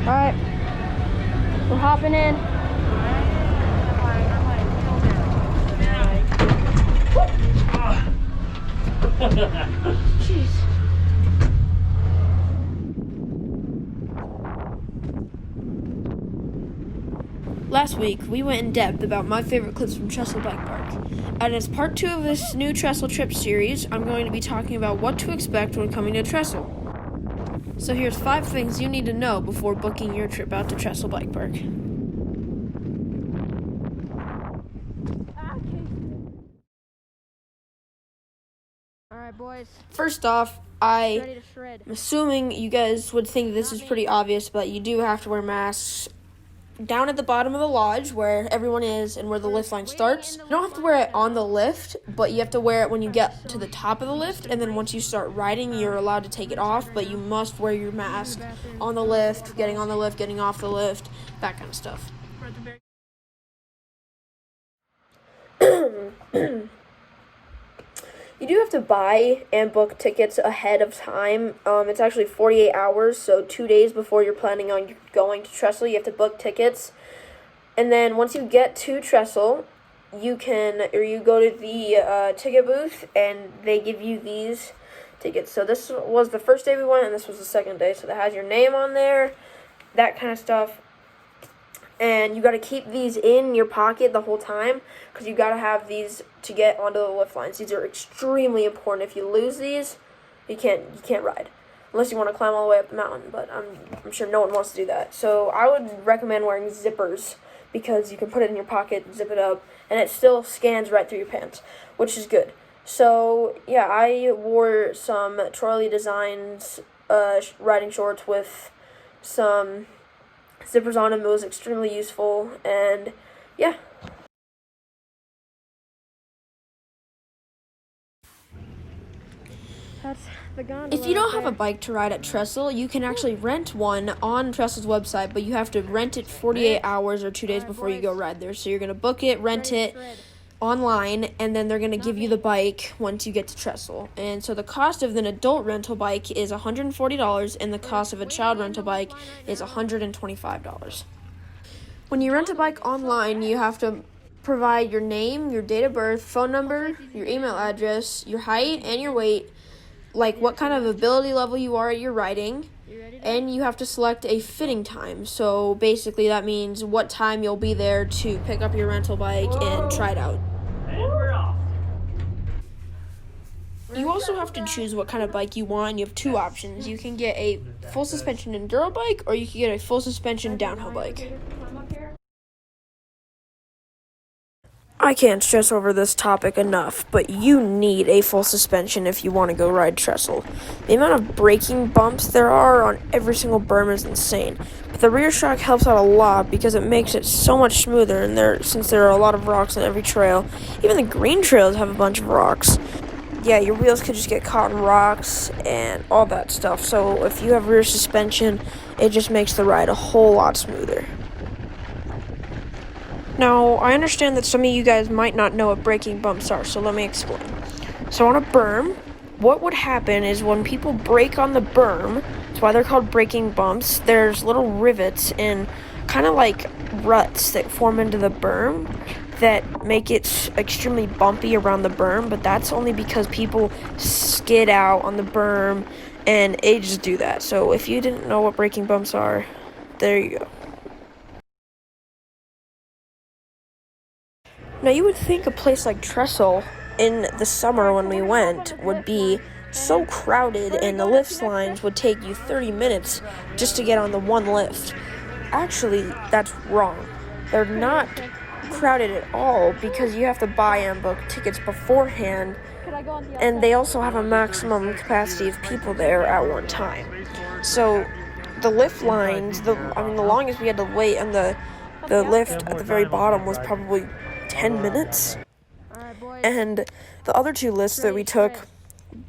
Alright, we're hopping in. Jeez. Last week, we went in depth about my favorite clips from Trestle Bike Park. And as part 2 of this new Trestle Trip series, I'm going to be talking about what to expect when coming to Trestle. So here's 5 things you need to know before booking your trip out to Trestle Bike Park. Alright, boys. First off, I'm assuming you guys would think this is pretty obvious, but you do have to wear masks down at the bottom of the lodge where everyone is and where the lift line starts. You don't have to wear it on the lift, but you have to wear it when you get to the top of the lift, and then once you start riding, you're allowed to take it off, but you must wear your mask on the lift, getting on the lift, getting off the lift, that kind of stuff. You do have to buy and book tickets ahead of time. It's actually 48 hours, so 2 days before you're planning on going to Trestle, you have to book tickets. And then once you get to Trestle, you go to the ticket booth, and they give you these tickets. So this was the first day we went, and this was the second day. So that has your name on there, that kind of stuff. And you got to keep these in your pocket the whole time because you got to have these to get onto the lift lines. These are extremely important. If you lose these, you can't ride unless you want to climb all the way up the mountain. But I'm sure no one wants to do that. So I would recommend wearing zippers because you can put it in your pocket, zip it up, and it still scans right through your pants, which is good. So yeah, I wore some Trolley Designs riding shorts with some zippers on them. It was extremely useful, and yeah. If you don't have a bike to ride at Trestle, you can actually rent one on Trestle's website, but you have to rent it 48 hours or 2 days before you go ride there. So you're going to book it, rent it online, and then they're going to give you the bike once you get to Trestle. And so the cost of an adult rental bike is $140, and the cost of a child rental bike is $125. When you rent a bike online, you have to provide your name, your date of birth, phone number, your email address, your height, and your weight, like what kind of ability level you are at your riding, and you have to select a fitting time. So basically that means what time you'll be there to pick up your rental bike and try it out. And we're off. You also have to choose what kind of bike you want. You have 2 options. You can get a full suspension enduro bike, or you can get a full suspension downhill bike. I can't stress over this topic enough, but you need a full suspension if you want to go ride Trestle. The amount of braking bumps there are on every single berm is insane, but the rear shock helps out a lot because it makes it so much smoother, and since there are a lot of rocks on every trail, even the green trails have a bunch of rocks. Yeah, your wheels could just get caught in rocks and all that stuff, so if you have rear suspension, it just makes the ride a whole lot smoother. Now, I understand that some of you guys might not know what braking bumps are, so let me explain. So on a berm, what would happen is when people brake on the berm, that's why they're called braking bumps, there's little rivets and kind of like ruts that form into the berm that make it extremely bumpy around the berm, but that's only because people skid out on the berm and they just do that. So if you didn't know what braking bumps are, there you go. Now, you would think a place like Trestle in the summer when we went would be so crowded and the lift lines would take you 30 minutes just to get on the one lift. Actually, that's wrong. They're not crowded at all because you have to buy and book tickets beforehand, and they also have a maximum capacity of people there at one time. So the lift lines, the longest we had to wait on the lift at the very bottom was probably 10 minutes, and the other 2 lifts that we took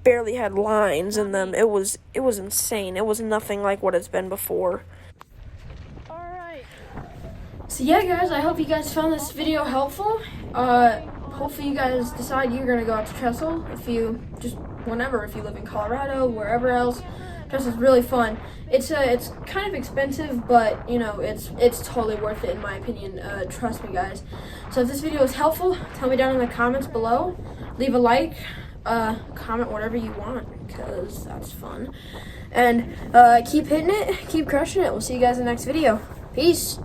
barely had lines in them. It was insane. It was nothing like what it's been before. So yeah, guys, I hope you guys found this video helpful. Hopefully you guys decide you're gonna go out to Trestle if you live in Colorado, wherever else. Trestle's really fun. It's kind of expensive, but you know it's totally worth it in my opinion. Trust me, guys. So if this video was helpful, tell me down in the comments below. Leave a like, comment whatever you want, because that's fun. And keep hitting it, keep crushing it. We'll see you guys in the next video. Peace.